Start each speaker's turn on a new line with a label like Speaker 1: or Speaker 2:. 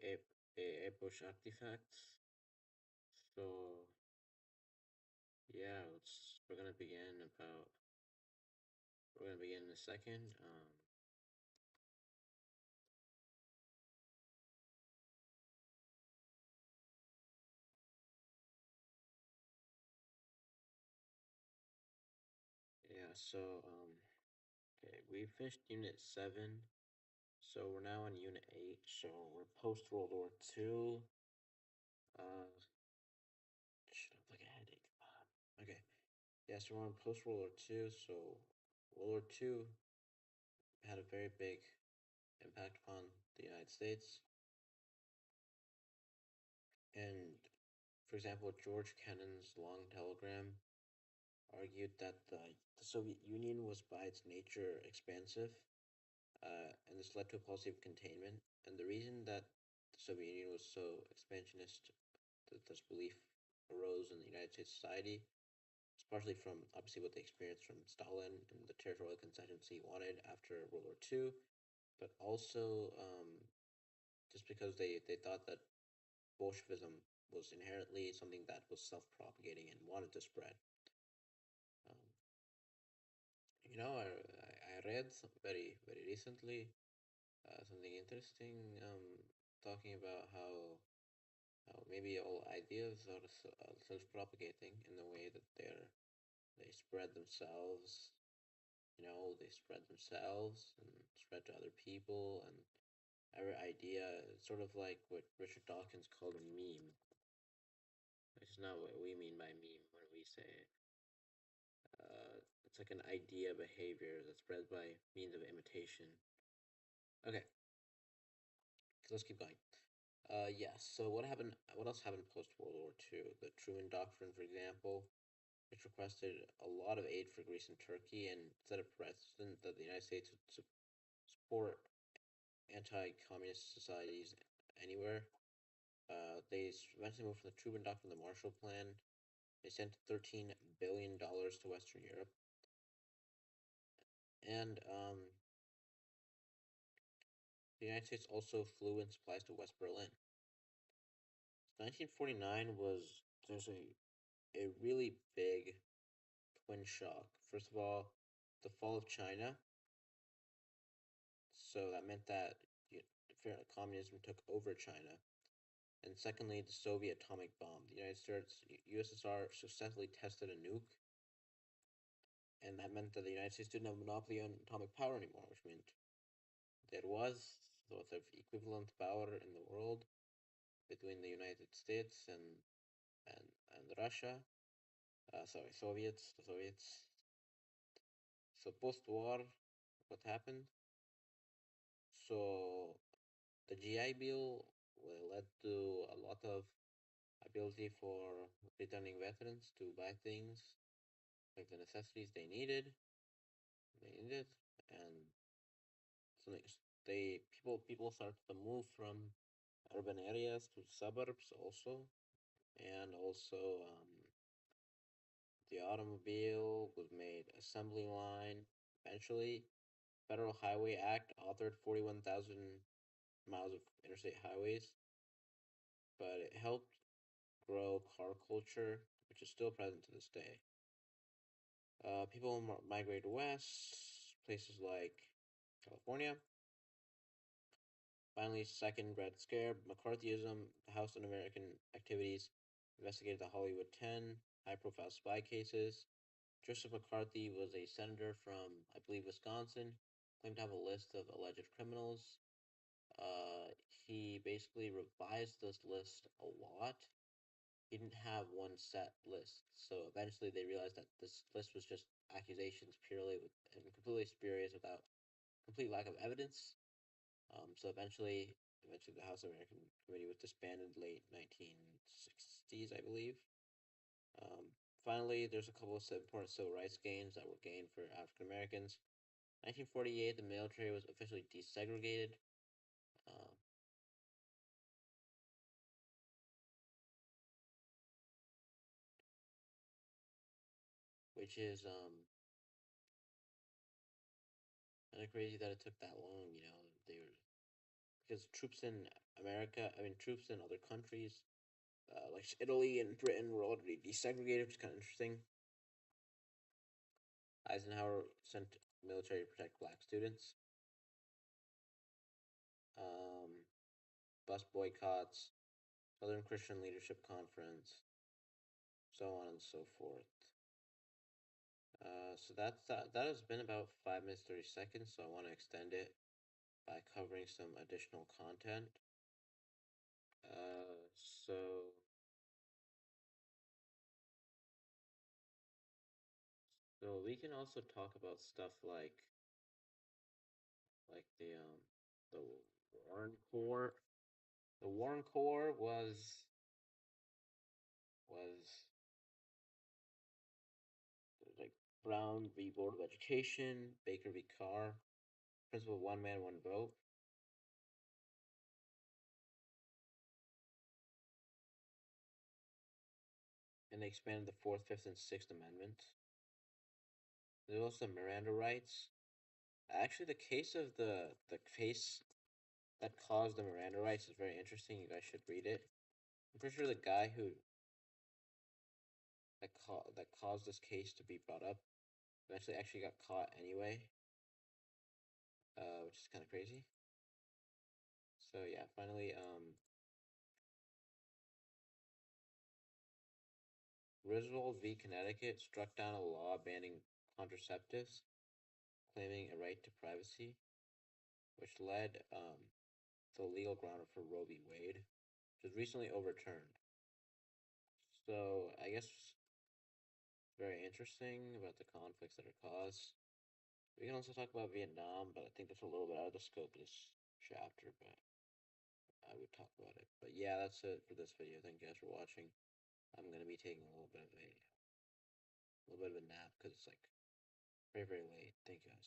Speaker 1: Apush Artifacts. So yeah, we're gonna begin in a second. Yeah, okay, we finished Unit 7, so we're now on Unit 8. So we're post World War II. Uh, shit, I'm like a headache. Okay, yeah, so we're on post World War II. So World War II had a very big impact upon the United States, and for example, George Kennan's long telegram argued that the Soviet Union was by its nature expansive, and this led to a policy of containment. And the reason that the Soviet Union was so expansionist, that this belief arose in the United States society, is partially from obviously what they experienced from Stalin and the territorial concessions he wanted after World War II, but also just because they thought that Bolshevism was inherently something that was self-propagating and wanted to spread. Um, I read very recently something interesting, talking about how maybe all ideas are self-propagating in the way that they spread themselves. They spread themselves and spread to other people, and every idea is sort of like what Richard Dawkins called a meme, which is not what we mean by meme when we say it's like an idea behavior that spreads by means of imitation. Okay, so let's keep going. Yes. So what happened? What else happened post World War II? The Truman Doctrine, for example, which requested a lot of aid for Greece and Turkey, and set a precedent that the United States would support anti-communist societies anywhere. They eventually moved from the Truman Doctrine to the Marshall Plan. They sent $13 billion to Western Europe, and the United States also flew in supplies to West Berlin. 1949 was there's a really big twin shock. First of all, the fall of China. So that meant that communism took over China. And secondly, the Soviet atomic bomb. The United States, USSR successfully tested a nuke, and that meant that the United States didn't have a monopoly on atomic power anymore, which meant there was sort of equivalent power in the world between the United States and, and Russia. The Soviets. So post-war, what happened? So the GI Bill led to a lot of ability for returning veterans to buy things like the necessities they needed, and so people started to move from urban areas to suburbs also, and also the automobile was made assembly line. Eventually, Federal Highway Act authored 41,000 miles of interstate highways, but it helped grow car culture, which is still present to this day. People migrate west, places like California. Finally, second Red Scare, McCarthyism, the House Un-American Activities investigated the Hollywood 10 high-profile spy cases. Joseph McCarthy was a senator from, I believe, Wisconsin, claimed to have a list of alleged criminals. He basically revised this list a lot. He didn't have one set list, so eventually they realized that this list was just accusations purely and completely spurious without complete lack of evidence. So eventually, the House American Committee was disbanded late 1960s, I believe. Um, Finally, there's a couple of important civil rights gains that were gained for African Americans. 1948, the military was officially desegregated, uh, which is kind of crazy that it took that long. They were because troops in America, I mean, troops in other countries, like Italy and Britain, were already desegregated, which is kind of interesting. Eisenhower sent military to protect black students. Um, Bus boycotts, Southern Christian Leadership Conference, so on and so forth. That has been about 5 minutes 30 seconds. So I want to extend it by covering some additional content. So we can also talk about stuff like the Warren Corps. The Warren Corps was like Brown v. Board of Education, Baker v. Carr, principle of one man, one vote. And they expanded the Fourth, Fifth, and Sixth Amendments. There's also Miranda rights. Actually, the case that caused the Miranda rights is very interesting. You guys should read it. I'm pretty sure the guy who that caused this case to be brought up eventually actually got caught anyway, which is kind of crazy. So yeah, finally, Griswold v. Connecticut struck down a law banning contraceptives, claiming a right to privacy, which led to the legal ground for Roe v. Wade, which was recently overturned. So I guess very interesting about the conflicts that are caused. We can also talk about Vietnam, but I think that's a little bit out of the scope of this chapter, but I would talk about it. But yeah, that's it for this video. Thank you guys for watching. I'm gonna be taking a little bit of a nap because it's like very, very late. Thank you guys.